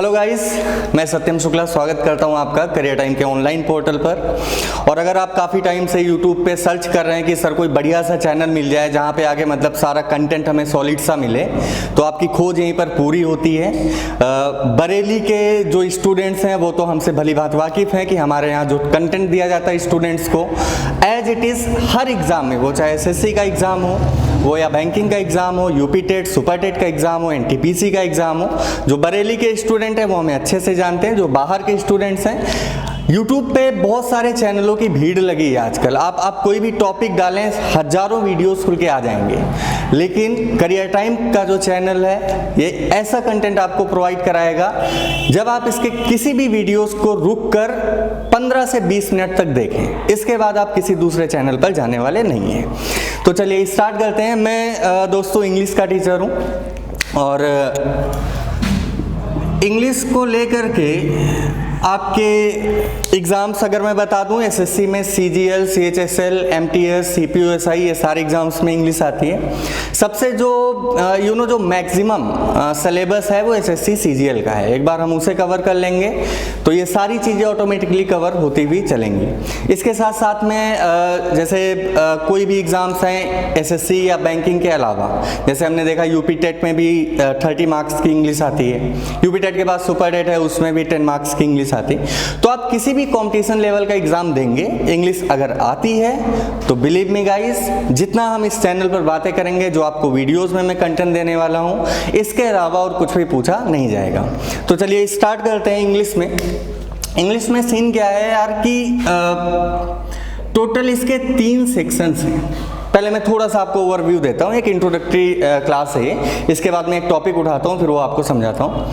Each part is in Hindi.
हेलो गाइस, मैं सत्यम शुक्ला स्वागत करता हूं आपका करियर टाइम के ऑनलाइन पोर्टल पर। और अगर आप काफ़ी टाइम से यूट्यूब पे सर्च कर रहे हैं कि सर कोई बढ़िया सा चैनल मिल जाए जहां पे आगे मतलब सारा कंटेंट हमें सॉलिड सा मिले, तो आपकी खोज यहीं पर पूरी होती है। बरेली के जो स्टूडेंट्स हैं वो तो हमसे भली भांति वाकिफ़ हैं कि हमारे यहाँ जो कंटेंट दिया जाता है स्टूडेंट्स को एज इट इज़ हर एग्ज़ाम में, वो चाहे एसएससी का एग्ज़ाम हो, वो या बैंकिंग का एग्ज़ाम हो, यूपी टेट, सुपर टेट का एग्ज़ाम हो, एनटीपीसी का एग्ज़ाम हो, जो बरेली के स्टूडेंट हैं वो हमें अच्छे से जानते हैं। जो बाहर के स्टूडेंट्स हैं, यूट्यूब पे बहुत सारे चैनलों की भीड़ लगी है आजकल। आप कोई भी टॉपिक डालें, हजारों वीडियोस खुल के आ जाएंगे, लेकिन करियर टाइम का जो चैनल है ये ऐसा कंटेंट आपको प्रोवाइड कराएगा जब आप इसके किसी भी वीडियोस को रुक कर 15 से 20 मिनट तक देखें, इसके बाद आप किसी दूसरे चैनल पर जाने वाले नहीं हैं। तो चलिए स्टार्ट करते हैं। मैं दोस्तों इंग्लिश का टीचर हूँ और इंग्लिश को लेकर के आपके एग्ज़ाम्स अगर मैं बता दूं, एसएससी में सीजीएल, सीएचएसएल, एमटीएस, सीपीयूएसआई, ये सारे एग्ज़ाम्स में इंग्लिश आती है। सबसे जो जो मैक्सिमम सिलेबस है वो एसएससी सीजीएल का है। एक बार हम उसे कवर कर लेंगे तो ये सारी चीज़ें ऑटोमेटिकली कवर होती हुई चलेंगी। इसके साथ साथ में जैसे कोई भी एग्ज़ाम्स हैं एसएससी या बैंकिंग के अलावा, जैसे हमने देखा यूपी टेट में भी 30 मार्क्स की इंग्लिश आती है, यूपी टेट के बाद सुपर टेट है उसमें भी 10 मार्क्स की इंग्लिश आती। तो आप किसी भी कंपटीशन लेवल का एग्जाम देंगे, इंग्लिश अगर आती है तो बिलीव मी गाइस, जितना हम इस चैनल पर बातें करेंगे, जो आपको वीडियोस में मैं कंटेंट देने वाला हूं, इसके अलावा और कुछ भी पूछा नहीं जाएगा। तो चलिए स्टार्ट करते हैं इंग्लिश में। इंग्लिश में सीन क्या है यार कि टोटल इसके 3 सेक्शंस हैं। पहले मैं थोड़ा सा आपको ओवरव्यू देता हूँ, एक इंट्रोडक्टरी क्लास है, इसके बाद मैं एक टॉपिक उठाता हूँ, फिर वो आपको समझाता हूँ।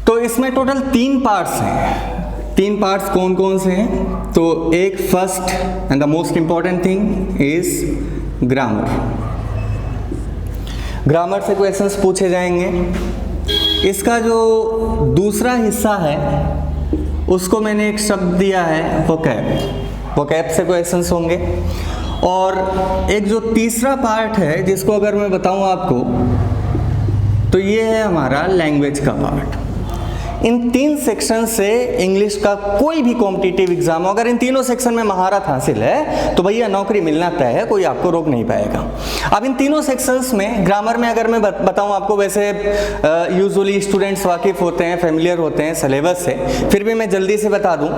तो इसमें टोटल 3 पार्ट्स हैं। 3 पार्ट्स कौन कौन से हैं? तो एक first and the most important thing is grammar. Grammar से क्वेश्चंस पूछे जाएंगे। इसका जो दूसरा हिस्सा है उसको मैंने एक शब्द दिया है वोकैब। वोकैब से क्वेश्चंस होंगे। और एक जो तीसरा पार्ट है जिसको अगर मैं बताऊं आपको, तो ये है हमारा लैंग्वेज का पार्ट। इन 3 सेक्शन से इंग्लिश का कोई भी कॉम्पिटिटिव एग्जाम हो, अगर इन तीनों सेक्शन में महारत हासिल है तो भैया नौकरी मिलना तय है, कोई आपको रोक नहीं पाएगा। अब इन तीनों सेक्शंस में ग्रामर में अगर मैं बताऊं आपको, वैसे यूजुअली स्टूडेंट्स वाकिफ होते हैं, फेमिलियर होते हैं सिलेबस से, फिर भी मैं जल्दी से बता दूं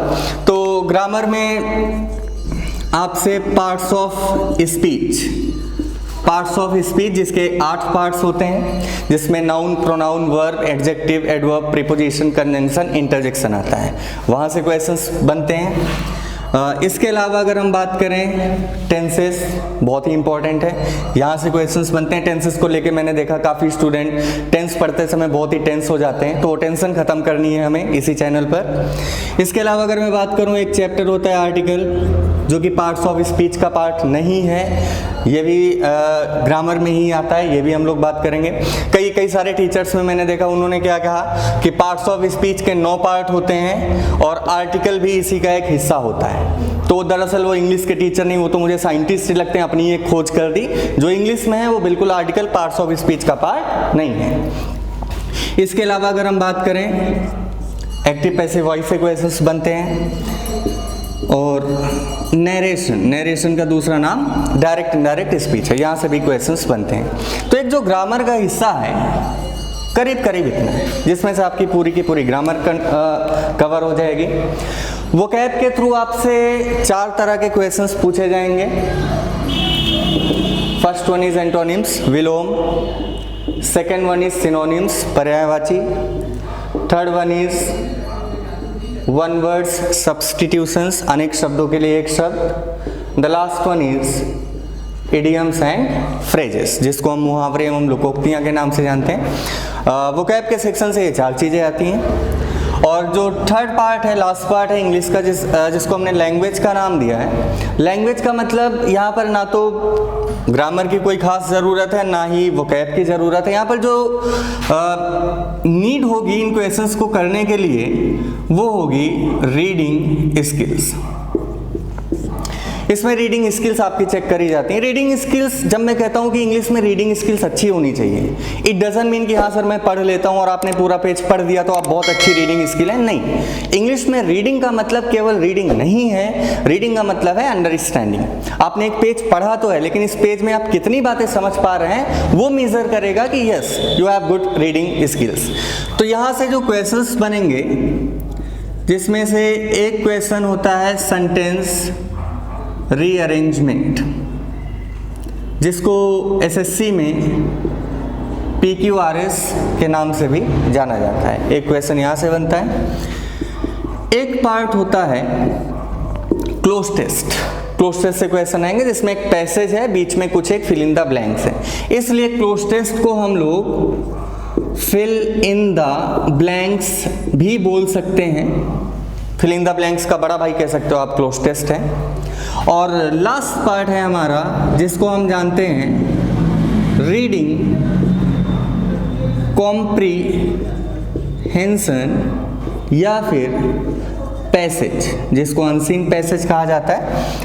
तो ग्रामर में आपसे पार्ट्स ऑफ स्पीच जिसके 8 पार्ट्स होते हैं, जिसमें noun, pronoun, verb, adjective, adverb, preposition, conjunction, interjection आता है, वहाँ से क्वेश्चंस बनते हैं। इसके अलावा अगर हम बात करें टेंसेस, बहुत ही इंपॉर्टेंट है, यहाँ से क्वेश्चंस बनते हैं। टेंसेस को लेके मैंने देखा काफ़ी स्टूडेंट टेंस पढ़ते समय बहुत ही टेंस हो जाते हैं, तो वो टेंशन ख़त्म करनी है हमें इसी चैनल पर। इसके अलावा अगर मैं बात करूँ, एक चैप्टर होता है आर्टिकल, जो कि पार्ट्स ऑफ स्पीच का पार्ट नहीं है, ये भी ग्रामर में ही आता है, ये भी हम लोग बात करेंगे। कई सारे टीचर्स में मैंने देखा उन्होंने क्या कहा कि पार्ट्स ऑफ स्पीच के 9 पार्ट होते हैं और आर्टिकल भी इसी का एक हिस्सा होता है। तो दरअसल वो इंग्लिश के टीचर नहीं, वो तो मुझे साइंटिस्ट ही लगते हैं, अपनी एक खोज कर दी। जो इंग्लिश में है वो बिल्कुल आर्टिकल पार्ट्स ऑफ स्पीच का पार्ट नहीं है। इसके अलावा अगर हम बात करें, एक्टिव पैसिव वॉइस से क्वेश्चंस बनते हैं। और नरेशन का दूसरा नाम डायरेक्ट इनडायरेक्ट स्पीच है, यहाँ से भी क्वेश्चंस बनते हैं। तो एक जो ग्रामर का हिस्सा है करीब करीब इतना है, जिसमें से आपकी पूरी की पूरी ग्रामर कवर हो जाएगी। वोकैब के थ्रू आपसे 4 तरह के क्वेश्चंस पूछे जाएंगे। फर्स्ट वन इज एंटोनिम्स, विलोम। सेकेंड वन इज सिनोनिम्स, पर्यायवाची। Third one is one words substitutions, अनेक शब्दों के लिए एक शब्द। The last one is idioms and phrases, जिसको हम मुहावरे एवं लोकोक्तियां के नाम से जानते हैं। वोकैब के सेक्शन से ये 4 चीज़ें आती हैं। और जो थर्ड पार्ट है, लास्ट पार्ट है इंग्लिश का, जिसको हमने लैंग्वेज का नाम दिया है। लैंग्वेज का मतलब यहाँ पर ना तो ग्रामर की कोई खास ज़रूरत है, ना ही वोकैब की ज़रूरत है। यहाँ पर जो नीड होगी इन क्वेश्चंस को करने के लिए वो होगी रीडिंग स्किल्स। इसमें रीडिंग स्किल्स आपकी चेक करी जाती हैं। रीडिंग स्किल्स, जब मैं कहता हूँ कि इंग्लिश में रीडिंग स्किल्स अच्छी होनी चाहिए, इट डजंट मीन कि हाँ सर मैं पढ़ लेता हूँ और आपने पूरा पेज पढ़ दिया तो आप बहुत अच्छी रीडिंग स्किल है, नहीं। इंग्लिश में रीडिंग का मतलब केवल रीडिंग नहीं है, रीडिंग का मतलब है अंडरस्टैंडिंग। आपने एक पेज पढ़ा तो है, लेकिन इस पेज में आप कितनी बातें समझ पा रहे हैं वो मेजर करेगा कि yes you have good reading skills. तो यहाँ से जो क्वेश्चंस बनेंगे, जिसमें से एक क्वेश्चन होता है सेंटेंस रीअरेंजमेंट, जिसको एसएससी में PQRS के नाम से भी जाना जाता है। एक क्वेश्चन यहाँ से बनता है। एक पार्ट होता है क्लोज टेस्ट। क्लोज टेस्ट से क्वेश्चन आएंगे जिसमें एक पैसेज है, बीच में कुछ एक फिल इन द ब्लैंक्स है, इसलिए क्लोज टेस्ट को हम लोग फिल इन द ब्लैंक्स भी बोल सकते हैं। फिल इन द ब्लैंक्स का बड़ा भाई कह सकते हो आप, क्लोज टेस्ट है। और लास्ट पार्ट है हमारा, जिसको हम जानते हैं रीडिंग कॉम्प्रीहेंशन या फिर पैसेज, जिसको अनसीन पैसेज कहा जाता है,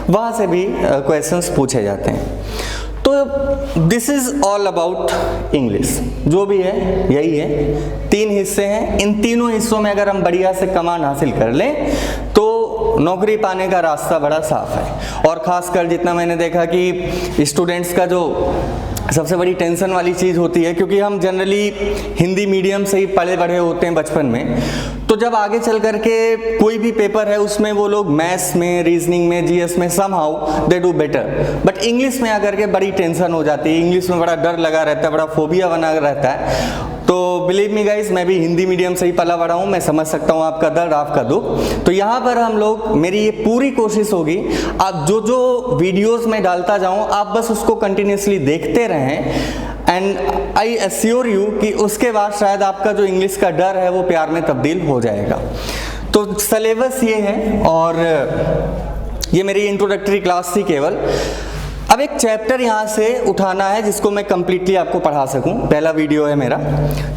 वहाँ से भी क्वेश्चंस पूछे जाते हैं। तो this is all about English. जो भी है यही है, 3 हिस्से हैं। इन तीनों हिस्सों में अगर हम बढ़िया से कमांड हासिल कर लें तो नौकरी पाने का रास्ता बड़ा साफ है। और खासकर जितना मैंने देखा कि स्टूडेंट्स का जो सबसे बड़ी टेंशन वाली चीज़ होती है, क्योंकि हम जनरली हिंदी मीडियम से ही पढ़े बढ़े होते हैं बचपन में, तो जब आगे चल करके कोई भी पेपर है उसमें वो लोग मैथ्स में, रीजनिंग में, जीएस में somehow they do better, but English में आकर के बड़ी टेंशन हो जाती है। इंग्लिश में बड़ा डर लगा रहता है, बड़ा फोबिया बना रहता है। तो बिलीव मी गाइस, मैं भी हिंदी मीडियम से ही पला बड़ा हूँ, मैं समझ सकता हूँ आपका दर्द, आपका दुख। तो यहाँ पर हम लोग, मेरी ये पूरी कोशिश होगी, आप जो जो वीडियोस में डालता जाऊँ आप बस उसको कंटिन्यूसली देखते रहें, एंड आई एश्योर यू कि उसके बाद शायद आपका जो इंग्लिश का डर है वो प्यार में तब्दील हो जाएगा। तो सिलेबस ये है, और ये मेरी इंट्रोडक्टरी क्लास थी केवल। अब एक चैप्टर यहाँ से उठाना है जिसको मैं कंप्लीटली आपको पढ़ा सकूं। पहला वीडियो है मेरा,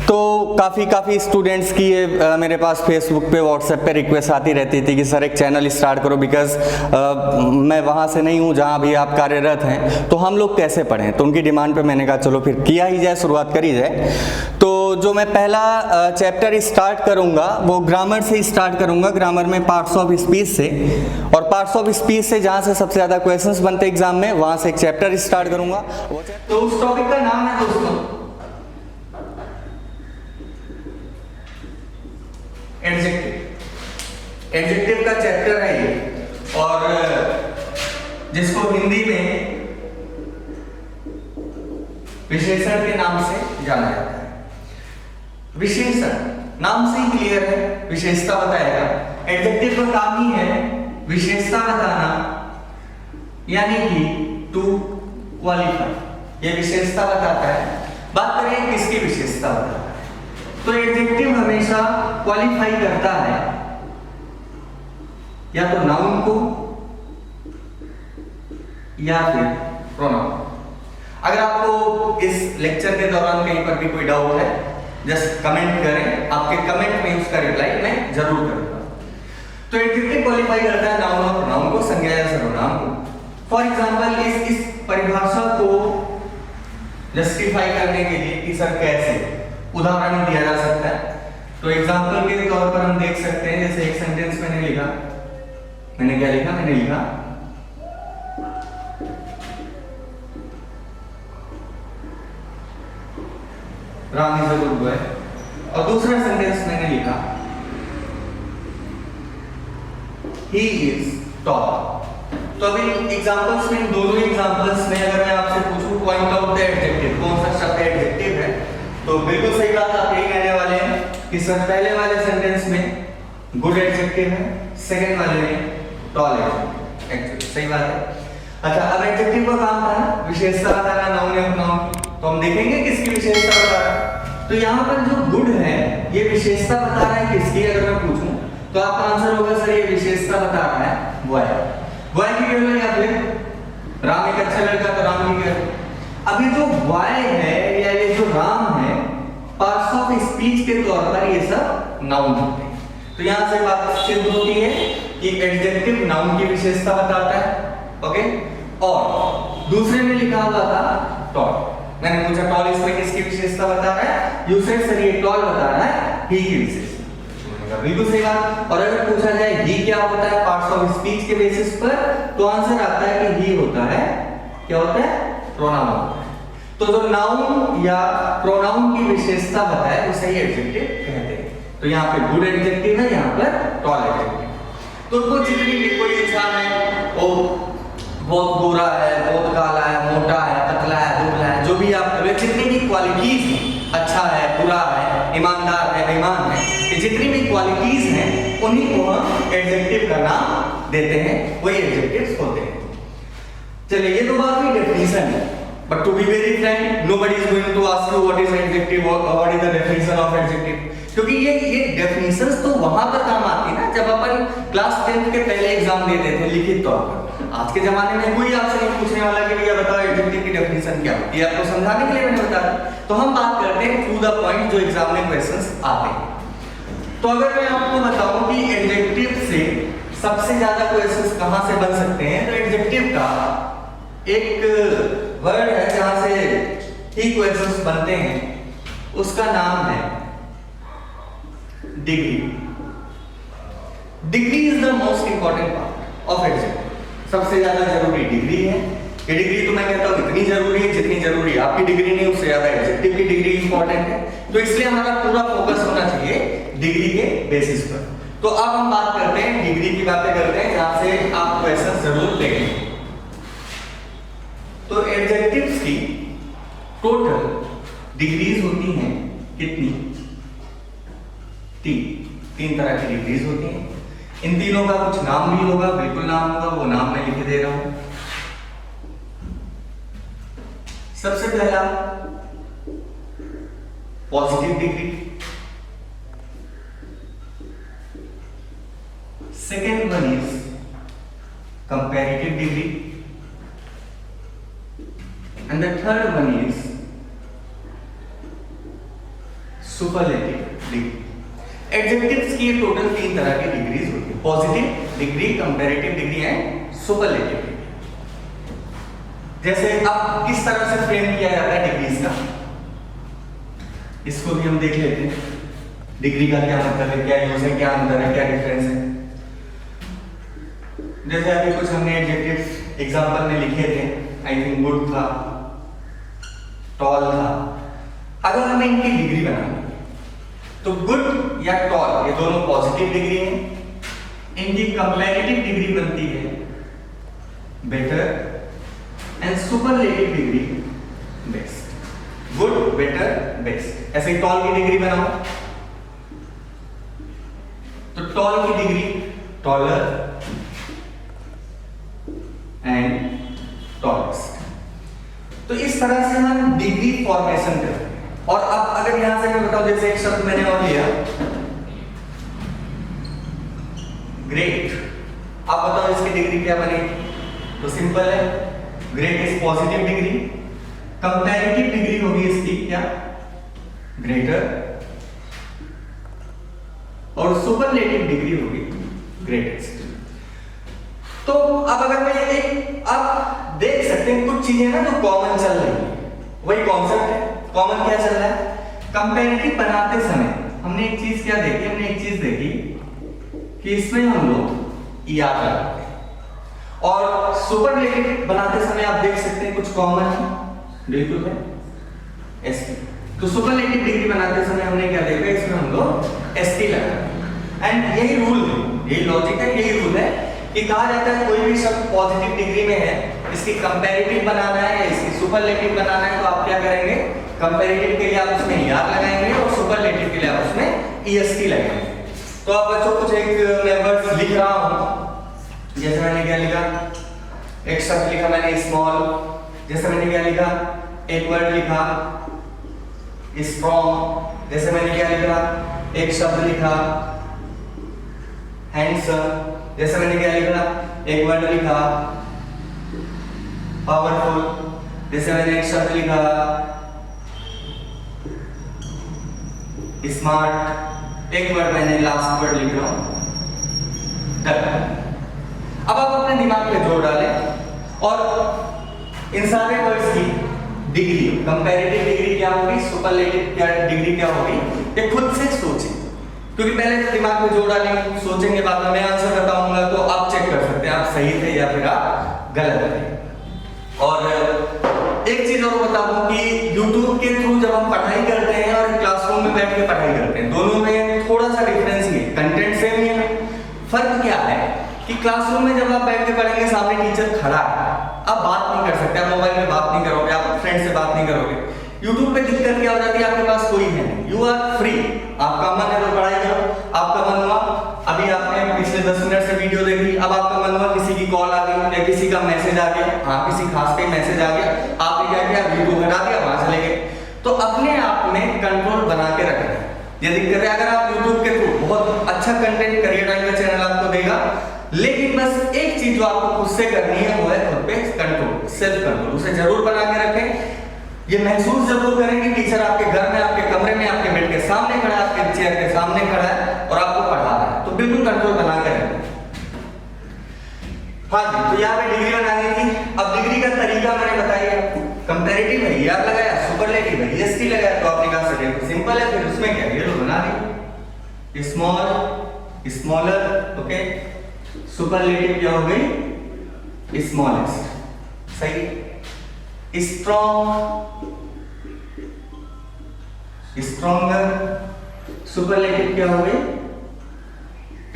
तो काफ़ी स्टूडेंट्स की ये मेरे पास फेसबुक पे, व्हाट्सएप पे रिक्वेस्ट आती रहती थी कि सर एक चैनल स्टार्ट करो, बिकॉज मैं वहाँ से नहीं हूँ जहाँ भी आप कार्यरत हैं, तो हम लोग कैसे पढ़ें। तो उनकी डिमांड पे मैंने कहा चलो फिर किया ही जाए, शुरुआत करी जाए। तो जो मैं पहला चैप्टर स्टार्ट करूँगा वो ग्रामर से स्टार्ट करूँगा, ग्रामर में पार्ट्स ऑफ स्पीच से, और पार्ट्स ऑफ स्पीच से जहाँ से सबसे ज़्यादा क्वेश्चंस बनते एग्जाम में, वहाँ से एक चैप्टर स्टार्ट करूँगा। तो उस टॉपिक का नाम है दोस्तों एडजेक्टिव। एडजेक्टिव का चैप्टर है ये, और जिसको हिंदी में विशेषण के नाम से जाना जाता है। विशेषण नाम से ही क्लियर है, विशेषता बताएगा। एडजेक्टिव का काम ही है विशेषता बताना, यानी कि टू क्वालिफाई। ये विशेषता बताता है। बात करें किसकी विशेषता बताता है, तो एडजेक्टिव हमेशा क्वालिफाई करता है या तो नाउन को या फिर प्रोनाउन। अगर आपको इस लेक्चर के दौरान कहीं पर भी कोई डाउट है, जस्ट कमेंट करें, आपके कमेंट में उसका रिप्लाई मैं जरूर करूंगा। तो एडजेक्टिव क्वालिफाई करता है नाउन और प्रोनाउन को, संज्ञा या सर्वनाम को। फॉर एग्जांपल इस परिभाषा को जस्टिफाई करने के लिए कि सर कैसे, उदाहरण दिया जा सकता है। तो एग्जांपल के तौर पर हम देख सकते हैं, जैसे एक सेंटेंस मैंने लिखा, मैंने क्या लिखा, मैंने लिखा Ram is a good boy, और दूसरा सेंटेंस मैंने लिखा ही इज टॉल। तो अभी एग्जांपल्स में, दोनों एग्जांपल्स में अगर मैं आपसे पूछूं पॉइंट आउट द एडजेक्टिव, कौन सा शब्द एडजेक्टिव है, तो बिल्कुल सही बात आप यही कहने वाले हैं कि सर पहले वाले सेंटेंस में गुड एडजेक्टिव है, सेकंड वाले में टॉल एडजेक्टिव। सही बात है। अच्छा, अब एडजेक्टिव का काम था ना विशेषता बताना, नाउन या प्रोनाउन, तो हम देखेंगे किसकी विशेषता बता रहा है। तो यहाँ पर जो गुड है ये विशेषता बता रहा है किसकी, अगर मैं पूछूं तो आपका आंसर होगा सर ये विशेषता बता रहा है बॉय। बॉय की केवल, या फिर राम एक अच्छा लड़का तो राम की केवल। अभी जो बॉय है या ये जो राम है, पार्ट्स ऑफ स्पीच के तौर पर ये सब नाउन होते हैं। तो यहाँ से बात सिद्ध होती है कि एडजेक्टिव नाउन की विशेषता बताता है, ओके। और दूसरे में लिखा हुआ था टॉल। मैंने पूछा टॉल इसमें किसकी विशेषता बता रहा है? यूसेज सर ये टॉल बता रहा है ही की विशेषता। बिल्कुल सही बात। और अगर पूछा जाए ही क्या होता है पार्ट्स ऑफ स्पीच के बेसिस पर, तो आंसर आता है कि ही होता है, क्या होता है? प्रोनाउन होता है। तो जो नाउन या प्रोनाउन की विशेषता बताए उसे ही एडजेक्टिव कहते हैं। तो यहाँ पे गुड एडजेक्टिव है, यहाँ पर टॉल एडजेक्टिव। तो वो जितनी भी कोई इंसान है वो बहुत गोरा है, बहुत काला है, मोटा है, पतला है, दुबला है, जो भी आप जितनी भी क्वालिटीज हैं, अच्छा है, बुरा है, ईमानदार है, बेईमान है, ये जितनी भी क्वालिटीज हैं उन्हीं को हम एडजेक्टिव का नाम देते हैं, वही एडजेक्टिव्स होते हैं। चलिए ये तो बात हुई डेफिनेशन है। But to be very frank, nobody is going to ask you what is adjective or what is the definition of adjective. क्योंकि ये डेफिनेशंस तो वहां पर काम आती है ना जब अपन क्लास 10th के पहले एग्जाम देते थे लिखित तौर पर। आज के जमाने में कोई आपसे नहीं पूछने वाला कि भैया बताओ एडजेक्टिव की डेफिनेशन क्या होती है, आपको समझाने के लिए मैंने बता दिया। तो हम बात करते हैं टू द पॉइंट जो एग्जाम में क्वेश्चंस आते हैं। तो अगर मैं आपको बताऊं कि एडजेक्टिव से सबसे ज्यादा क्वेश्चंस कहां से बन सकते हैं, तो एडजेक्टिव का एक वर्ड है जहां से ही क्वेश्चंस बनते हैं, उसका नाम है degree. Degree is the most important part of adjective. सबसे ज्यादा जरूरी डिग्री है। ये डिग्री तो मैं कहता हूं इतनी जरूरी है जितनी जरूरी आपकी डिग्री नहीं, उससे ज्यादा एडजेक्टिव की डिग्री इंपॉर्टेंट है। तो इसलिए हमारा पूरा फोकस होना चाहिए डिग्री के बेसिस पर। तो अब हम बात करते हैं डिग्री की बातें करते हैं जहां से आप क्वेश्चन जरूर लेंगे। तो एडजेक्टिव्स की टोटल डिग्रीज होती हैं कितनी? तीन तरह की डिग्रीज होती हैं। इन तीनों का कुछ नाम भी होगा, बिल्कुल नाम होगा, वो नाम मैं लिख दे रहा हूं। सबसे पहला positive degree, second one is comparative degree, and the third one is superlative degree. Adjectives की टोटल तीन तरह की डिग्रीज होती है, positive degree, comparative degree and superlative degree. जैसे अब किस तरह से फ्रेम किया जाता है डिग्रीज का, इसको भी हम देख लेते हैं। डिग्री का क्या मतलब है, क्या यूज है, क्या अंतर है, क्या डिफरेंस है। जैसे अभी कुछ हमने एडजेक्टिव्स एग्जांपल में लिखे थे, आई थिंक गुड था, टॉल था। अगर हमें इनकी डिग्री बनानी है तो गुड या टॉल ये दोनों पॉजिटिव डिग्री हैं, इनकी कंपैरेटिव डिग्री बनती है better and superlative degree best. Good, better, best. ऐसे ही टॉल की डिग्री बनाओ तो टॉल की डिग्री टॉलर एंड टॉलेस्ट। तो इस तरह से हम डिग्री फॉर्मेशन करते हैं। और अब अगर यहां से मैं बताऊं, जैसे एक शब्द मैंने और लिया ग्रेट, आप बताओ इसकी डिग्री क्या बनेगी? तो सिंपल है, great is positive degree, comparative degree होगी इसकी क्या? ग्रेटर, और सुपरलेटिव डिग्री होगी ग्रेटेस्ट। तो अब अगर मैं एक आप देख सकते हैं कुछ चीजें ना जो कॉमन चल रही है, वही कॉन्सेप्ट है। कॉमन क्या चल रहा है? कंपैरेटिव बनाते समय हमने एक चीज क्या देखी? हमने एक चीज देखी कि इसमें हम लोग ईआर लगाते हैं, और सुपरलेटिव बनाते समय आप देख सकते हैं कुछ कॉमन है, बिल्कुल है, एसटी। तो सुपरलेटिव डिग्री बनाते समय हमने क्या देखा? इसमें हम लोग एसटी लगाते हैं। एंड यही रूल है, यही लॉजिक है, यही रूल है कि कहा जाता है कोई भी शब्द पॉजिटिव डिग्री में है, इसकी कंपैरेटिव बनाना है या इसकी सुपरलेटिव बनाना है, तो आप क्या करेंगे? कंपैरेटिव के लिए आप उसमें ईआर लगाएंगे और सुपरलेटिव के लिए आप उसमें ईएसटी लगाएंगे। तो आप बच्चों कुछ एक मैं वर्ड लिख रहा हूं, जैसे मैंने क्या लिखा, एक शब्द लिखा मैंने स्मॉल, जैसे मैंने क्या लिखा, एक वर्ड लिखा स्ट्रॉन्ग, जैसे मैंने क्या लिखा, एक शब्द लिखा हैंडसम, जैसे मैंने क्या लिखा, एक वर्ड लिखा पावरफुल, जैसे मैंने एक शब्द लिखा स्मार्ट, एक वर्ड मैंने लास्ट वर्ड लिख रहा हूं डन। अब आप अपने दिमाग में जोड़ डालें और इन सारे वर्ड्स की डिग्री, कंपैरेटिव डिग्री क्या होगी, सुपरलेटिव क्या डिग्री क्या होगी, ये खुद से सोचें, क्योंकि पहले दिमाग में जोड़ डालेंगे, सोचेंगे, बाद में मैं आंसर बताऊंगा तो आप चेक कर सकते हैं आप सही थे या फिर आप गलत थे। और एक चीज और बता दूं कि YouTube के थ्रू जब हम पढ़ाई करते हैं और क्लासरूम में बैठ के पढ़ाई करते हैं, दोनों में थोड़ा सा डिफरेंस ही है, कंटेंट सेम ही है। फर्क क्या है कि क्लासरूम में जब आप बैठ के पढ़ेंगे, सामने टीचर खड़ा है, आप बात नहीं कर सकते, आप मोबाइल में बात नहीं करोगे, आप फ्रेंड से बात नहीं करोगे। YouTube पे दिक्कत क्या हो जाती है, आपके पास कोई है नहीं, यू आर फ्री, आपका मन है तो पढ़ाई करो, आपका मन हुआ, अभी आपने पिछले 10 मिनट से वीडियो देखी, अब आपका मन हुआ, किसी की कॉल आ गई या किसी का मैसेज आ गया, हाँ किसी खास का मैसेज आ गया, आपने क्या किया, वीडियो हटा दिया, वहां चले गए। तो अपने आप में कंट्रोल बना के रखना है, ये दिक्कत है। अगर आप YouTube के थ्रू बहुत अच्छा कंटेंट, करियर टाइम का चैनल आपको देगा, लेकिन बस एक चीज जो आपको खुद से करनी है वो है खुद पे कंट्रोल, सेल्फ कंट्रोल, उसे जरूर बना के रखें। ये महसूस जरूर करें कि टीचर आपके घर में, आपके कमरे में, आपके बेड के सामने खड़ा है, आपके चेयर के सामने खड़ा है और आपको पढ़ा रहा है, तो बिल्कुल कंट्रोल बना के रखें। हाँ जी, तो यहाँ पे डिग्री बनानी थी। अब डिग्री का तरीका मैंने बताया, कंपैरेटिव है, यार लगाया, सुपरलेटिव है, एसटी लगाया, तो आपने कहा सर सिंपल है, फिर उसमें क्या ये लोग बना दी, स्मॉल, स्मॉलर, ओके, सुपरलेटिव क्या हो गई, स्मॉलेस्ट, सही। स्ट्रॉन्ग, स्ट्रॉन्गर, सुपरलेटिव क्या हो गई,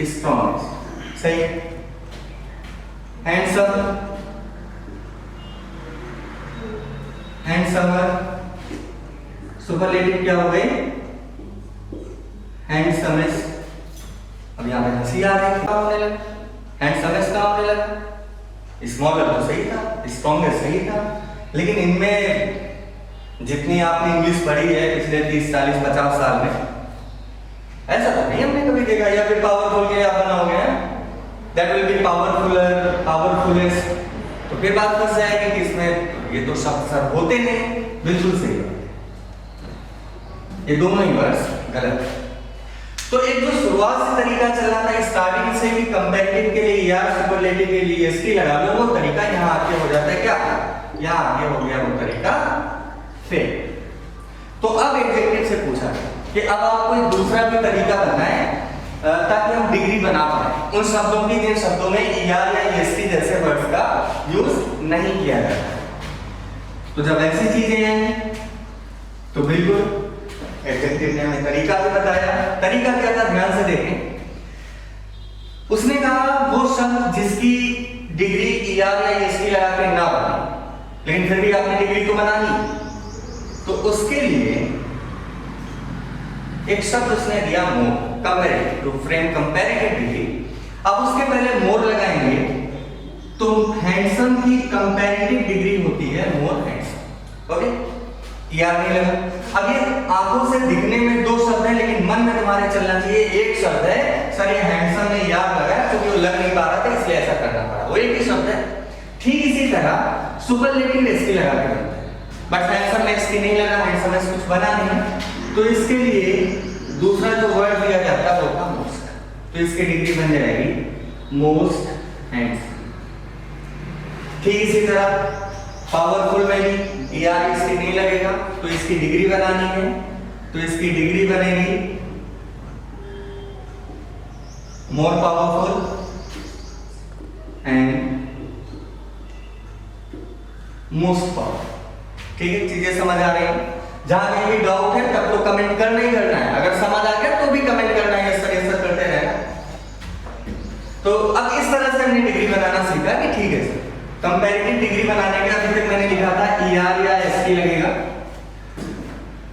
स्ट्रॉन्गेस्ट, सही। हैंडसम, हैंडसमर, सुपरलेटिव क्या हो गई, हैंडसमेस्ट। अब यहाँ पे हंसी आ रही है, क्या होने लगा, हैंडसमेस्ट क्या होने लगा, स्मॉलर तो सही था, स्ट्रॉन्गेस्ट सही था, लेकिन इनमें जितनी आपने इंग्लिश पढ़ी है पिछले 30, 40, 50 साल में, ऐसा तो नहीं हमने कभी देखा। या फिर पावरफुल के आप बनाओगे, दैट विल बी पावरफुलर, पावरफुलेस्ट, तो फिर बात फंस जाएगी कि इसमें ये तो शब्द सर होते नहीं, बिल्कुल सही है, ये दोनों ही वर्ड्स गलत है। तो एक जो शुरुआत से तरीका चल रहा था स्टार्टिंग से कि कंपैरेटिव के लिए या सुपरलेटिव के लिए एसटी लगा लो, वो तरीका यहाँ आके हो जाता है क्या, यहाँ आगे हो गया वो तरीका फेल। तो अब एग्जेक्टिव से पूछा कि अब आप कोई दूसरा भी तरीका बनाएं ताकि हम डिग्री बना पाए उन शब्दों की जिन शब्दों में ईआर या ईएसटी जैसे वर्ड्स का यूज नहीं किया जाता। तो जब ऐसी चीजें हैं तो बिल्कुल एग्जेक्टिव ने हमें तरीका भी बताया। तरीका क्या था, ध्यान से देखें। उसने कहा वो शब्द जिसकी डिग्री ईआर या ईएसटी लगा के ना बने, लेकिन फिर भी आपने डिग्री तो बनानी, तो उसके लिए एक शब्द उसने दिया more, comparative, to frame comparative degree. अब उसके पहले मोर लगाएंगे तो हैंडसम की कंपैरेटिव डिग्री होती है मोर हैंडसम, ओके, याद नहीं लगा। अब ये आंखों से दिखने में दो शब्द हैं, लेकिन मन में तुम्हारे चलना चाहिए एक शब्द है, सर ये हैंडसम ने याद लगाया क्योंकि वो लग नहीं पा रहा था इसलिए ऐसा करना पड़ा, वो एक ही शब्द है। ठीक इसी तरह सुपरलेटिव एसटी लगा के बनता है, बट हैंडसम में एसटी नहीं लगा, हैंडसम में कुछ बना नहीं, तो इसके लिए दूसरा जो वर्ड दिया जाता है वो था मोस्ट, तो इसकी डिग्री बन जाएगी मोस्ट हैंडसम। ठीक इसी तरह पावरफुल में भी ईआर इसकी नहीं लगेगा, तो इसकी डिग्री बनानी है, तो इसकी डिग्री बनेगी more powerful and most powerful. ठीक है, चीजें समझ आ रही हैं? जहां कहीं भी डाउट है तब तो कमेंट करना ही करना है, अगर समझ आ गया तो भी कमेंट करना है, यस सर करते रहना। तो अब इस तरह से हमने डिग्री बनाना सीखा कि ठीक है सर, कंपैरेटिव डिग्री बनाने का अभी तक मैंने लिखा था ईआर या एसटी लगेगा,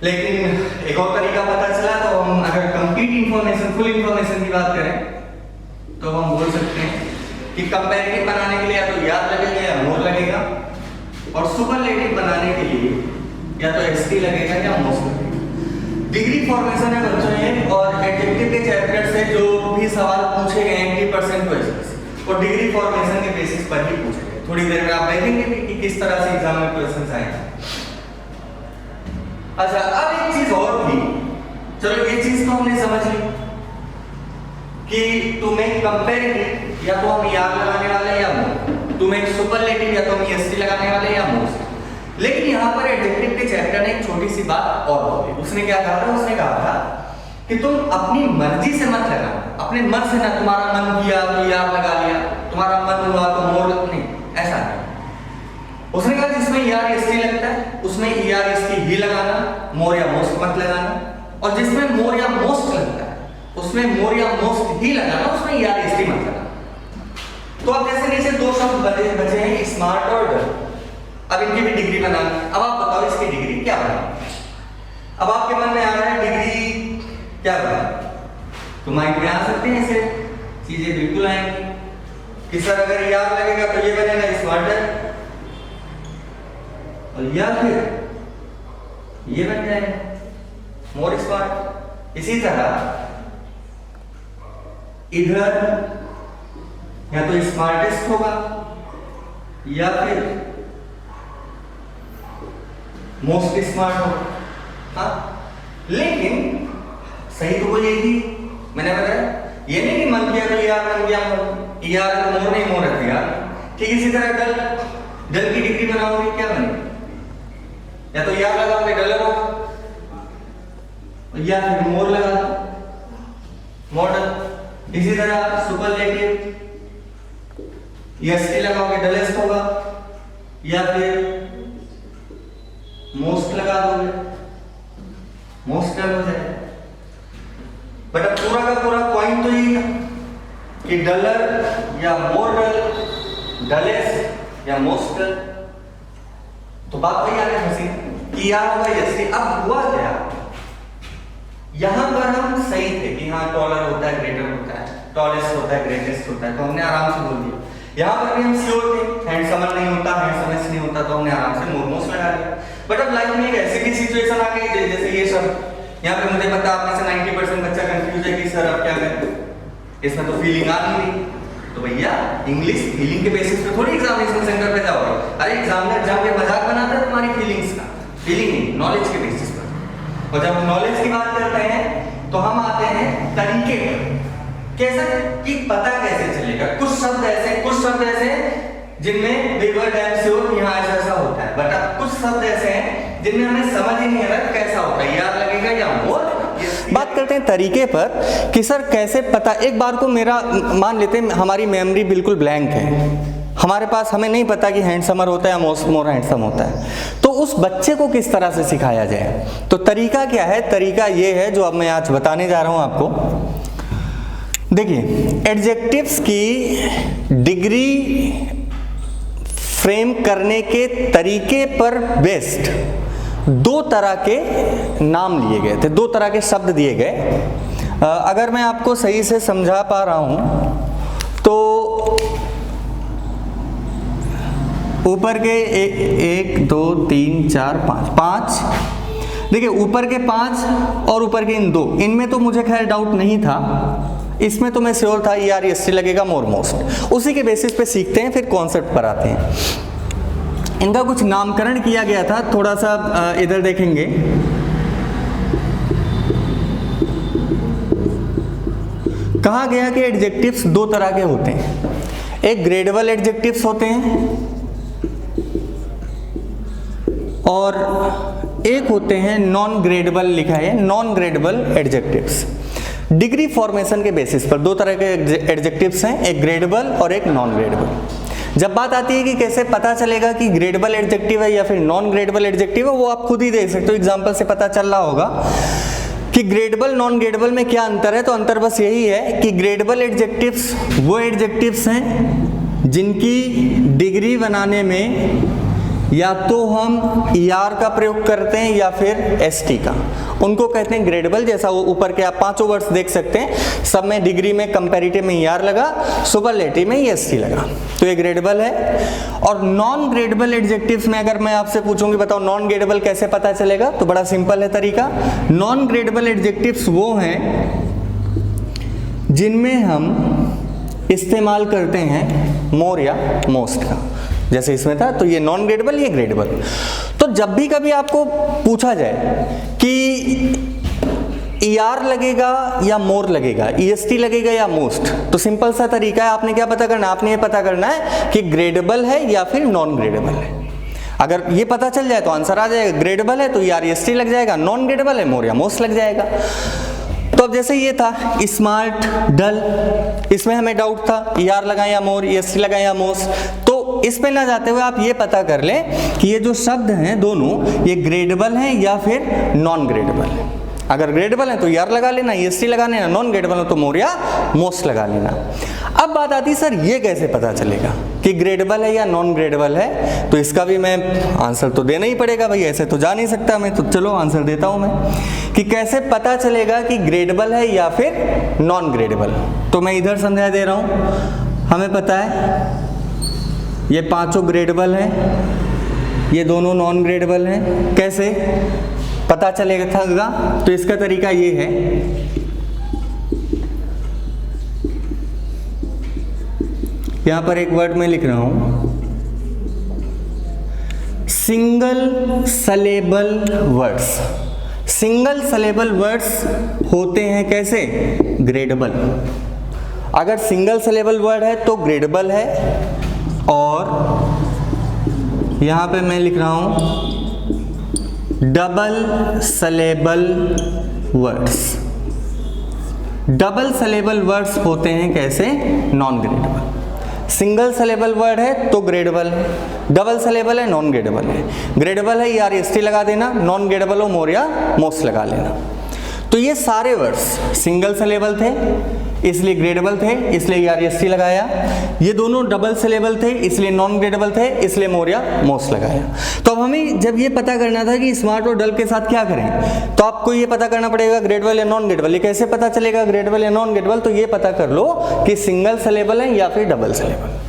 लेकिन एक और तरीका पता चला। तो हम अगर कंप्लीट इंफॉर्मेशन, फुल इंफॉर्मेशन की बात करें तो हम बोल सकते हैं कि कंपैरेटिव बनाने के लिए या तो ईआर लगेगा या मोर लगेगा, और सुपरलेटिव बनाने के लिए या तो एसटी लगेगा या मोस्ट लगेगा। डिग्री फॉर्मेशन है बच्चों ये, और एडजेक्टिव के चैप्टर से जो भी सवाल पूछे गए 80% क्वेश्चंस वो डिग्री फॉर्मेशन के बेसिस पर ही पूछे गए। थोड़ी देर में आप देखेंगे कि किस तरह से एग्जाम में क्वेश्चंस आए। अच्छा, अब एक चीज और थी, चलो ये चीज तो हमने समझ ली कि टू मेक कंपैरेटिव या तो हम याद लगाने वाले हैं या मोर, टू में सुपरलेटिव या तो हम EST लगाने वाले या मोस्ट। लेकिन यहाँ पर एडजेक्टिव के चैप्टर ने एक छोटी सी बात और बोली। उसने क्या कहा था? उसने कहा था कि तुम अपनी मर्जी से मत लगाना, अपने मन से ना, तुम्हारा मन किया तो यार लगा लिया, तुम्हारा मन हुआ तो मोर, नहीं, ऐसा नहीं। उसने कहा जिसमें ER-EST लगता है उसमें ER-EST ही लगाना, मोर या मोस्ट मत लगाना, और जिसमें मोर या मोस्ट लगता है उसमें मोर या मोस्ट ही लगाना, उसमें ER-EST मत लगाना। तो अब जैसे नीचे दो शब्द बचे हैं, स्मार्ट और डल। अब इनकी भी डिग्री बनानी। अब आप बताओ इसकी डिग्री क्या बनी? अब आपके मन में आ रहा है डिग्री क्या बनी? तो माइंड में आ सकते हैं ऐसे चीजें, बिल्कुल आएंगी कि सर अगर ER लगेगा तो ये बनेगा स्मार्टर, और या फिर ये बन जाएगा मोर स्मार्ट। इसी तरह इधर या तो स्मार्टेस्ट होगा या फिर मोस्ट स्मार्ट होगा। हाँ, लेकिन सही तो कोई एक ही, मैंने बताया ये नहीं कि मन किया तो ER बन गया ER तो मोर नहीं, मोर रख दिया। ठीक इसी तरह डल की डिग्री बनाओगे क्या बनेगी? या तो ER लगाओगे डलर होगा, या फिर मोर लगा दो मॉडल। इसी तरह सुपरलेटिव EST लगाओगे डलेस्ट होगा, या फिर मोस्ट लगा दोगे मोस्ट डल हो जाएगा। बट अब पूरा का पूरा पॉइंट तो यही था कि डलर या मोर डल, डलेस्ट या मोस्ट डल। तो बात वही आ गई हंसी कि यार होगा EST। अब हुआ क्या, यहां पर हम सही थे कि हाँ टॉलर होता है, ग्रेटर होता है, टॉलेस्ट होता है, ग्रेटेस्ट होता है, तो हमने आराम से बोल दिया। यहाँ पर भी हम श्योर थे हैंडसमर नहीं होता, हैंडसमेस्ट नहीं होता, तो हमने आराम से मोर मोस्ट लगा दिया। बट अब लाइफ में एक ऐसी भी सिचुएशन आ गई जैसे ये सब यहाँ पे मुझे पता आप में से 90% बच्चा कंफ्यूज है कि सर अब क्या करें, इसमें तो फीलिंग आ नहीं रही। तो भैया इंग्लिश फीलिंग के बेसिस पे थोड़ी एग्जामिनेशन सेंटर पे जाओगे। अरे एग्जामिनर जब के मजाक बनाता है तुम्हारी फीलिंग्स का, फीलिंग नहीं, नॉलेज के बेसिस पर। और जब नॉलेज की बात करते हैं तो हम आते हैं तरीके पर, कैसा कि पता कैसे चलेगा। कुछ शब्द ऐसे जिनमें बिगर डैम श्योर यहाँ ऐसा होता है, बट अब कुछ शब्द ऐसे हैं जिनमें हमें समझ ही नहीं आ रहा कैसा होता है, यार लगेगा या मोर। बात करते हैं तरीके पर कि सर कैसे पता। एक बार को मेरा मान लेते हैं हमारी मेमोरी बिल्कुल ब्लैंक है, हमारे पास हमें नहीं पता कि हैंडसमर होता है या मोर हैंडसम होता है, तो उस बच्चे को किस तरह से सिखाया जाए। तो तरीका क्या है? तरीका ये है जो अब मैं आज बताने जा रहा हूं आपको। देखिए एडजेक्टिव्स की डिग्री फ्रेम करने के तरीके पर बेस्ड दो तरह के नाम लिए गए थे, दो तरह के शब्द दिए गए। अगर मैं आपको सही से समझा पा रहा हूं तो ऊपर के 1 2 3 4 5 देखिए, ऊपर के 5 और ऊपर के इन 2, इनमें तो मुझे खैर डाउट नहीं था, इसमें तो मैं श्योर था ER-EST लगेगा मोर मोस्ट। उसी के बेसिस पे सीखते हैं, फिर कॉन्सेप्ट पर आते हैं। इनका कुछ नामकरण किया गया था, थोड़ा सा इधर देखेंगे। कहा गया कि एडजेक्टिव्स दो तरह के होते हैं, एक ग्रेडेबल एडजेक्टिव्स होते हैं और एक होते हैं नॉन ग्रेडेबल, लिखा है non gradable adjectives. Degree formation के बेसिस पर दो तरह के एडजेक्टिव्स हैं, एक ग्रेडेबल और एक नॉन ग्रेडेबल। जब बात आती है कि कैसे पता चलेगा कि ग्रेडेबल एडजेक्टिव है या फिर नॉन ग्रेडेबल एडजेक्टिव है, वो आप खुद ही देख सकते हो, एग्जांपल से पता चल रहा होगा कि ग्रेडेबल नॉन ग्रेडेबल में क्या अंतर है। तो अंतर बस यही है कि ग्रेडेबल एडजेक्टिव्स वो एडजेक्टिव्स हैं जिनकी डिग्री बनाने में या तो हम ER का प्रयोग करते हैं या फिर ST का, उनको कहते हैं ग्रेडेबल। जैसा वो ऊपर के आप 5 वर्ड्स देख सकते हैं, सब में डिग्री में कंपैरेटिव में ER लगा, सुपरलेटिव में EST लगा, तो ये ग्रेडेबल है। और नॉन ग्रेडेबल एडजेक्टिव्स में अगर मैं आपसे पूछूंगी बताओ नॉन ग्रेडेबल कैसे पता चलेगा, तो बड़ा सिंपल है तरीका। नॉन ग्रेडेबल एडजेक्टिव्स वो हैं जिनमें हम इस्तेमाल करते हैं मोर या मोस्ट का, जैसे इसमें था, तो ये नॉन ग्रेडेबल, ये ग्रेडेबल। तो जब भी कभी आपको पूछा जाए कि ER लगेगा या मोर लगेगा, EST लगेगा या मोस्ट। तो सिंपल सा तरीका है, आपने क्या पता करना है, आपने ये पता करना है कि ग्रेडेबल है या फिर नॉन ग्रेडेबल है। अगर ये पता चल जाए तो आंसर आ जाएगा। ग्रेडेबल है तो ER EST लग जाएगा, नॉन ग्रेडेबल है मोर या मोस्ट लग जाएगा। तो अब जैसे ये था स्मार्ट डल, इसमें हमें डाउट था ER लगाएं या मोर, EST लगाएं या मोस्ट। तो इस पे ना जाते हुए आप ये पता कर लें कि ये जो शब्द हैं दोनों ये ग्रेडेबल हैं या फिर नॉन ग्रेडेबल है। अगर ग्रेडेबल है तो ER लगा लेना, EST लगा लेना, नॉन ग्रेडेबल है तो मोर या मोस्ट लगा लेना। अब बात आती है सर ये कैसे पता चलेगा कि ग्रेडेबल है या नॉन ग्रेडेबल है। तो इसका भी मैं आंसर तो देना ही पड़ेगा भाई, ऐसे तो जा नहीं सकता मैं। तो चलो आंसर देता हूं मैं कि कैसे पता चलेगा कि ग्रेडेबल है या फिर नॉन ग्रेडेबल। तो मैं इधर समझा दे रहा हूं, हमें पता है ये पांचों ग्रेडेबल हैं, ये दोनों नॉन ग्रेडेबल हैं। कैसे पता चलेगा? तो इसका तरीका ये है, यहां पर एक वर्ड मैं लिख रहा हूं, सिंगल सलेबल वर्ड्स। सिंगल सलेबल वर्ड्स होते हैं कैसे? ग्रेडेबल। अगर सिंगल सलेबल वर्ड है तो ग्रेडेबल है। और यहां पे मैं लिख रहा हूं डबल सलेबल वर्ड्स। डबल सलेबल वर्ड्स होते हैं कैसे? Non gradable. सिंगल सलेबल वर्ड है तो ग्रेडेबल है, डबल सलेबल है नॉन ग्रेडेबल है। ग्रेडेबल है ER EST लगा देना, नॉन ग्रेडेबल हो मोर या मोस्ट लगा लेना। तो ये सारे वर्ड्स सिंगल सलेबल थे इसलिए ग्रेडेबल थे, इसलिए ER EST लगाया। ये दोनों डबल सलेबल थे इसलिए नॉन ग्रेडेबल थे, इसलिए मोर या मोस्ट लगाया। तो अब हमें जब ये पता करना था कि स्मार्ट और डल के साथ क्या करें, तो आपको ये पता करना पड़ेगा ग्रेडेबल या नॉन ग्रेडेबल। ये कैसे पता चलेगा ग्रेडेबल या नॉन ग्रेडेबल? तो ये पता कर लो कि सिंगल सलेबल है या फिर डबल सलेबल।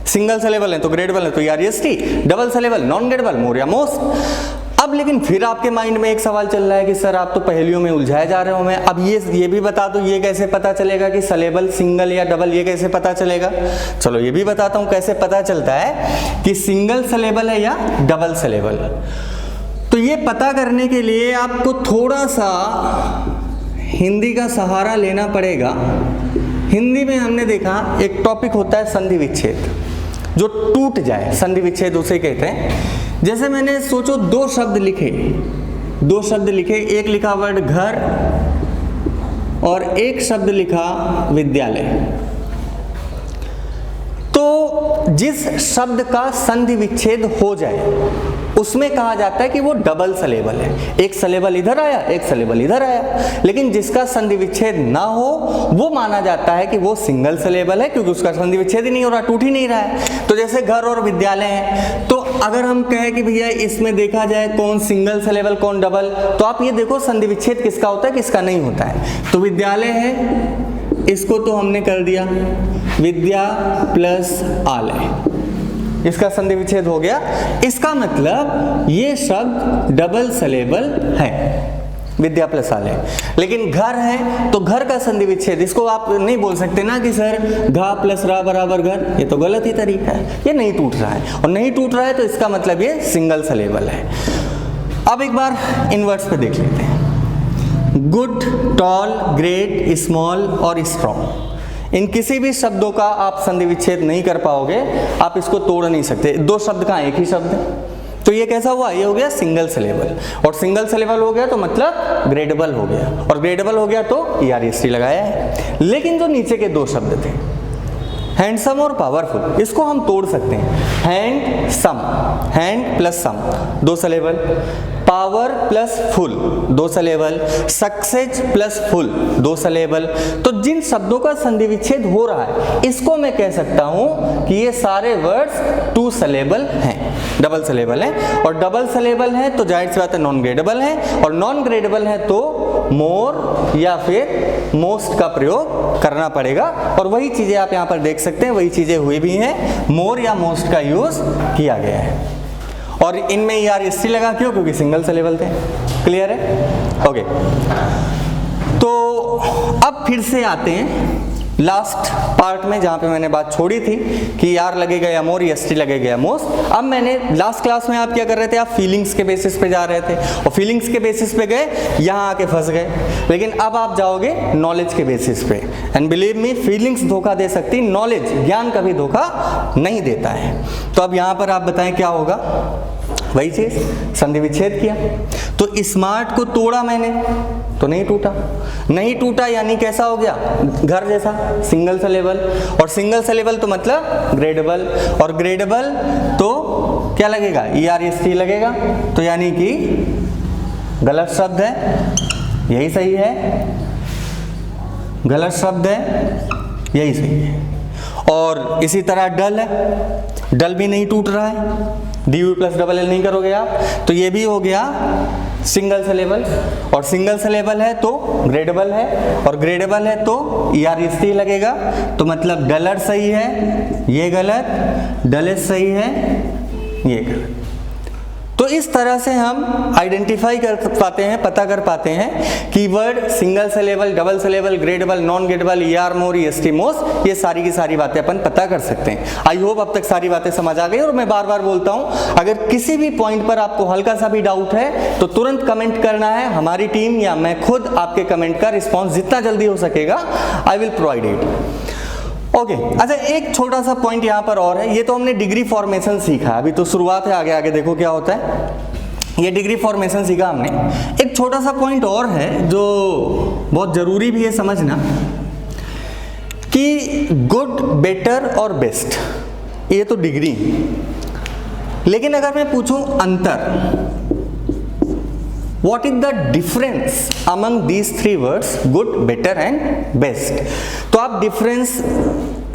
सिंगल सलेबल है तो ग्रेडेबल है तो ER EST, double syllable non gradable more या मोस्ट। अब लेकिन फिर आपके माइंड में एक सवाल चल रहा है कि सर आप तो पहेलियों में उलझाए जा रहे हो। मैं अब ये भी बता दो, ये कैसे पता चलेगा कि सलेबल सिंगल या डबल, ये कैसे पता चलेगा? चलो ये भी बताता हूं कैसे पता चलता है कि सिंगल सलेबल है या डबल सलेबल। तो ये पता करने के लिए आपको थोड़ा सा हिंदी का सहारा लेना पड़ेगा। हिंदी में हमने देखा एक टॉपिक होता है संधि विच्छेद, जो टूट जाए, संधि विच्छेद उसे कहते हैं। जैसे मैंने सोचो दो शब्द लिखे, एक लिखा वर्ड घर और एक शब्द लिखा विद्यालय। तो जिस शब्द का संधि विच्छेद हो जाए उसमें कहा जाता है कि वो डबल सलेबल है। एक सलेबल इधर आया, एक सलेबल इधर आया। लेकिन जिसका संधि विच्छेद ना हो वो माना जाता है कि वो सिंगल सलेबल है, क्योंकि उसका संधि विच्छेद ही नहीं हो रहा, टूट ही नहीं रहा है। तो जैसे घर और विद्यालय है, तो अगर हम कहें कि भैया इसमें देखा जाए कौन सिंगल सलेबल कौन डबल, तो आप ये देखो संधि विच्छेद किसका होता है किसका नहीं होता है। तो विद्यालय है, इसको तो हमने कर दिया विद्या प्लस आलय, इसका संधि विच्छेद हो गया। इसका मतलब ये शब्द डबल सलेबल है, विद्या प्लस आलय। लेकिन घर है तो घर का संधि विच्छेद, इसको आप नहीं बोल सकते ना कि सर घा प्लस रा बराबर घर, ये तो गलत ही तरीका है। ये नहीं टूट रहा है, और नहीं टूट रहा है तो इसका मतलब ये सिंगल सलेबल है। अब एक बार इनवर्स पे देख लेते हैं। गुड, टॉल, ग्रेट, स्मॉल और स्ट्रॉन्ग, इन किसी भी शब्दों का आप संधि विच्छेद नहीं कर पाओगे, आप इसको तोड़ नहीं सकते। दो शब्द का एक ही शब्द है, तो ये कैसा हुआ? ये हो गया सिंगल सलेबल, और सिंगल सलेबल हो गया तो मतलब ग्रेडेबल हो गया, और ग्रेडेबल हो गया तो ER EST लगाया है। लेकिन जो नीचे के दो शब्द थे हैंडसम और पावरफुल, इसको हम तोड़ सकते हैं। हैंड सम, हैंड प्लस सम दो सलेबल, पावर प्लस फुल दो सलेबल, सक्सेस प्लस फुल दो सलेबल। तो जिन शब्दों का संधि विच्छेद हो रहा है इसको मैं कह सकता हूं कि ये सारे वर्ड्स टू सलेबल हैं, डबल सलेबल है। और डबल सलेबल है तो जाहिर सी बात है नॉन ग्रेडेबल है, और नॉन ग्रेडेबल है तो मोर या फिर मोस्ट का प्रयोग करना पड़ेगा। और वही चीजें आप यहाँ पर देख सकते हैं, वही चीजें हुई भी हैं, मोर या मोस्ट का यूज किया गया है। और इनमें ER EST लगा क्यों? क्योंकि सिंगल सलेबल थे। क्लियर है? ओके। तो अब फिर से आते हैं लास्ट पार्ट में जहाँ पे मैंने बात छोड़ी थी कि यार लगेगा या मोर, एसटी लगेगा या मोस्ट। अब मैंने लास्ट क्लास में आप क्या कर रहे थे, आप फीलिंग्स के बेसिस पे जा रहे थे और फीलिंग्स के बेसिस पे गए, यहाँ आके फंस गए। लेकिन अब आप जाओगे नॉलेज के बेसिस पे, एंड बिलीव मी फीलिंग्स धोखा दे सकती, नॉलेज ज्ञान कभी धोखा नहीं देता है। तो अब यहाँ पर आप बताएं क्या होगा, वही चीज संधि विच्छेद किया तो स्मार्ट को तोड़ा मैंने तो नहीं टूटा, नहीं टूटा यानी कैसा हो गया, घर जैसा, सिंगल सिलेबल, और सिंगल सिलेबल तो मतलब ग्रेडेबल, और ग्रेडेबल तो क्या लगेगा, ERST लगेगा, तो यानी कि गलत शब्द है, यही सही है, गलत शब्द है, यही सही है। और इसी तरह डल है, डल भी नहीं टूट रहा है, DU प्लस डबल एल नहीं करोगे आप, तो ये भी हो गया सिंगल सिलेबल, और सिंगल सिलेबल है तो ग्रेडेबल है, और ग्रेडेबल है तो ERST लगेगा, तो मतलब डलर सही है, ये गलत, डलेस सही है, ये गलत। तो इस तरह से हम आइडेंटिफाई कर पाते हैं, पता कर पाते हैं keyword single syllable, double syllable, gradable, non gradable, ER मोर, EST मोस्ट, ये सारी की सारी बातें अपन पता कर सकते हैं। आई होप अब तक सारी बातें समझ आ गई। और मैं बार बार बोलता हूं, अगर किसी भी पॉइंट पर आपको हल्का सा भी डाउट है तो तुरंत कमेंट करना है, हमारी टीम या मैं खुद आपके कमेंट का रिस्पॉन्स जितना जल्दी हो सकेगा I will provide it. Okay, अच्छा एक छोटा सा पॉइंट यहाँ पर और है, ये तो हमने डिग्री फॉर्मेशन सीखा, अभी तो शुरुआत है, आगे आगे देखो क्या होता है। ये डिग्री फॉर्मेशन सीखा हमने, एक छोटा सा पॉइंट और है जो बहुत जरूरी भी है समझना, कि गुड, बेटर और बेस्ट, ये तो डिग्री, लेकिन अगर मैं पूछूं अंतर, What is the difference among these three words, good, better and best? तो आप डिफरेंस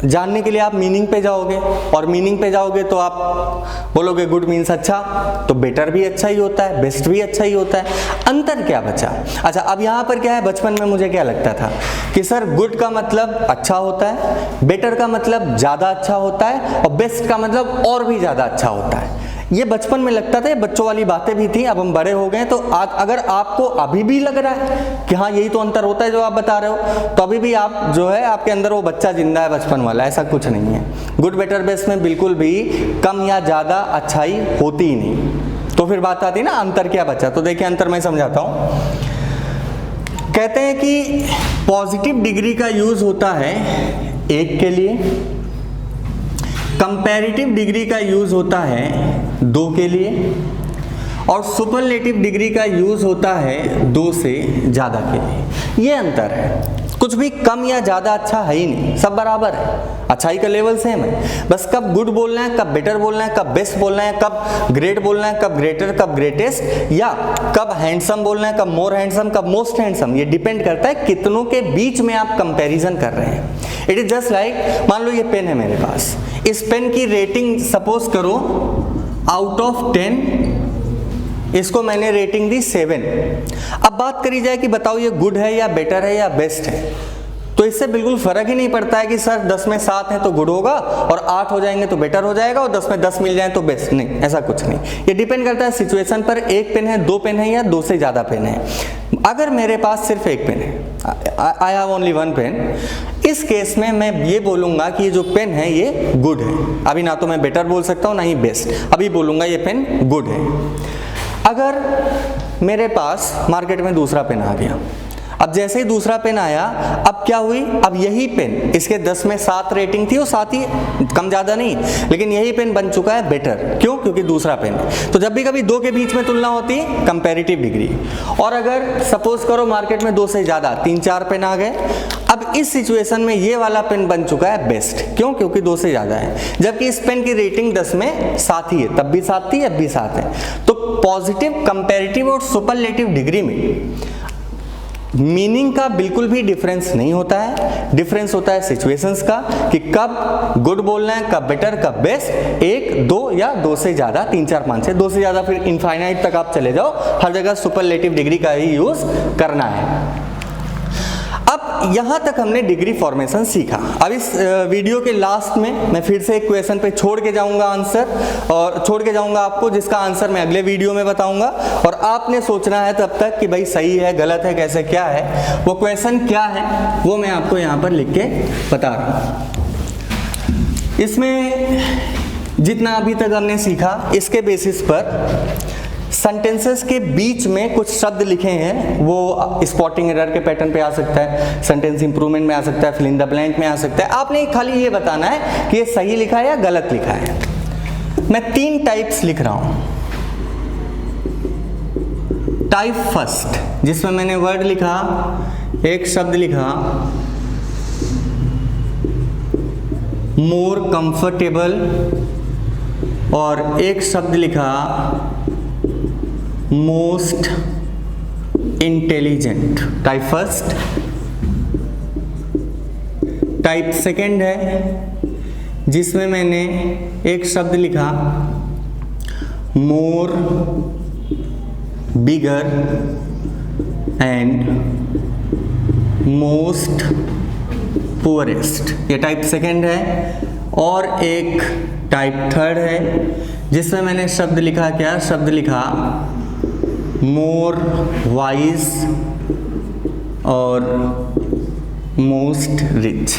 जानने के लिए आप मीनिंग पे जाओगे, और मीनिंग पे जाओगे तो आप बोलोगे गुड मीन्स अच्छा, तो बेटर भी अच्छा ही होता है, बेस्ट भी अच्छा ही होता है। अंतर क्या बचा? अच्छा, अब यहाँ पर क्या है, बचपन में मुझे क्या लगता था कि सर गुड का मतलब अच्छा होता है, बेटर का मतलब ज़्यादा अच्छा होता है, और बेस्ट का मतलब और भी ज़्यादा अच्छा होता है। ये बचपन में लगता था, ये बच्चों वाली बातें भी थी। अब हम बड़े हो गए तो अगर आपको अभी भी लग रहा है कि हाँ यही तो अंतर होता है जो आप बता रहे हो, तो अभी भी आप जो है आपके अंदर वो बच्चा जिंदा है बचपन वाला, ऐसा कुछ नहीं है। गुड, बेटर, बेस्ट में बिल्कुल भी कम या ज़्यादा अच्छाई होती ही नहीं। तो फिर बात आती है ना अंतर क्या बचा, तो देखिए अंतर मैं समझाता हूँ। कहते हैं कि पॉजिटिव डिग्री का यूज होता है एक के लिए, कंपैरेटिव डिग्री का यूज होता है दो के लिए, और सुपरलेटिव डिग्री का यूज होता है दो से ज्यादा के लिए। ये अंतर है, कुछ भी कम या ज्यादा अच्छा है ही नहीं, सब बराबर है, अच्छाई का लेवल सेम है। बस कब गुड बोलना है, कब बेटर बोलना है, कब बेस्ट बोलना है, कब ग्रेट बोलना है, कब ग्रेटर, कब ग्रेटेस्ट, या कब हैंडसम बोलना है, कब मोर हैंडसम, कब मोस्ट हैंडसम। ये डिपेंड करता है कितनों के बीच में आप कंपैरिजन कर रहे हैं। इट इज जस्ट लाइक, मान लो ये पेन है मेरे पास, इस पेन की रेटिंग सपोज करो आउट ऑफ 10, इसको मैंने रेटिंग दी 7। अब बात करी जाए कि बताओ ये गुड है या बेटर है या बेस्ट है, तो इससे बिल्कुल फर्क ही नहीं पड़ता है कि सर 10 में 7 है तो गुड होगा, और 8 हो जाएंगे तो बेटर हो जाएगा, और 10 में 10 मिल जाए तो बेस्ट। नहीं, ऐसा कुछ नहीं। ये डिपेंड करता है सिचुएशन पर, एक पेन है, दो पेन है, या दो से ज्यादा पेन है। अगर मेरे पास सिर्फ एक पेन है, I have only one pen, इस केस में मैं ये बोलूंगा कि ये जो पेन है ये गुड है। अभी ना तो मैं बेटर बोल सकता हूँ ना ही बेस्ट, अभी बोलूंगा ये पेन गुड है। अगर मेरे पास मार्केट में दूसरा पेन आ गया, अब जैसे ही दूसरा पेन आया, अब क्या हुई, अब यही पेन, इसके 10 में 7 रेटिंग थी, वो 7 ही, कम ज्यादा नहीं, लेकिन यही पेन बन चुका है बेटर। क्यों? क्योंकि दूसरा पेन है। तो जब भी कभी दो के बीच में तुलना होती है, कंपैरेटिव डिग्री। और अगर सपोज करो मार्केट में 2 से ज्यादा 3-4 पेन आ गए, अब इस सिचुएशन में ये वाला पेन बन चुका है बेस्ट। क्यों? क्योंकि 2 से ज्यादा है, जबकि इस पेन की रेटिंग 10 में 7 ही है, तब भी 7 थी, अब भी 7 है। तो पॉजिटिव, कंपैरेटिव और सुपरलेटिव डिग्री में मीनिंग का बिल्कुल भी डिफरेंस नहीं होता है। डिफरेंस होता है सिचुएशंस का, कि कब गुड बोलना है, कब बेटर, कब बेस्ट, 1, 2 या 2 से ज्यादा, 3, 4, 5 से 2 से ज्यादा, फिर इनफाइनाइट तक आप चले जाओ, हर जगह सुपरलेटिव डिग्री का ही यूज करना है। अब अब यहाँ तक हमने डिग्री फॉर्मेशन सीखा। अब इस वीडियो के लास्ट में मैं फिर से एक क्वेश्चन पे छोड़ के जाऊंगा आंसर, और छोड़ के जाऊंगा आपको, जिसका आंसर मैं अगले वीडियो में बताऊंगा, और आपने सोचना है तब तक कि भाई सही है गलत है कैसे क्या है। वो क्वेश्चन क्या है वो मैं आपको यहाँ पर लिख के बता रहा हूँ। इसमें जितना अभी तक हमने सीखा इसके बेसिस पर सेंटेंसेस के बीच में कुछ शब्द लिखे हैं, वो स्पॉटिंग एरर के पैटर्न पे आ सकता है, सेंटेंस इंप्रूवमेंट में आ सकता है, फिल इन द ब्लैंक में आ सकता है। आपने खाली ये बताना है कि ये सही लिखा है या गलत लिखा है। मैं 3 टाइप्स लिख रहा हूं। टाइप फर्स्ट, जिसमें मैंने वर्ड लिखा, एक शब्द लिखा मोर कंफर्टेबल, और एक शब्द लिखा most intelligent. Type first. Type second है जिसमें मैंने एक शब्द लिखा मोर, बिगर एंड मोस्ट पुअरेस्ट। ये टाइप सेकंड है। और एक टाइप थर्ड है जिसमें मैंने शब्द लिखा, क्या शब्द लिखा, मोर वाइज और मोस्ट रिच।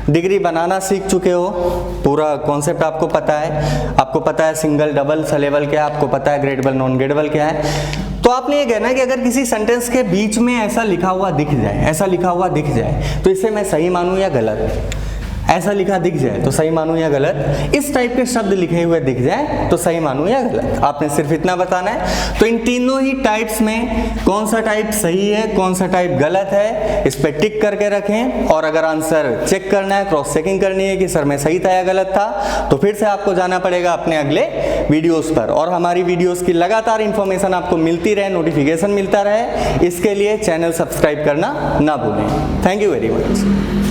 डिग्री बनाना सीख चुके हो, पूरा कॉन्सेप्ट आपको पता है, आपको पता है सिंगल डबल सलेबल क्या है, आपको पता है ग्रेडेबल नॉन ग्रेडेबल क्या है। तो आपने ये कहना है कि अगर किसी सेंटेंस के बीच में ऐसा लिखा हुआ दिख जाए, ऐसा लिखा हुआ दिख जाए, तो इसे मैं सही मानूं या गलत। ऐसा लिखा दिख जाए तो सही मानूं या गलत, इस टाइप के शब्द लिखे हुए दिख जाए तो सही मानूं या गलत। आपने सिर्फ इतना बताना है। तो इन तीनों ही टाइप्स में कौन सा टाइप सही है, कौन सा टाइप गलत है, इस पे टिक करके रखें। और अगर आंसर चेक करना है, क्रॉस चेकिंग करनी है कि सर मैं सही था या गलत था, तो फिर से आपको जाना पड़ेगा अपने अगले वीडियोस पर। और हमारी वीडियोस की लगातार इंफॉर्मेशन आपको मिलती रहे, नोटिफिकेशन मिलता रहे, इसके लिए चैनल सब्सक्राइब करना ना भूलें। Thank you very much.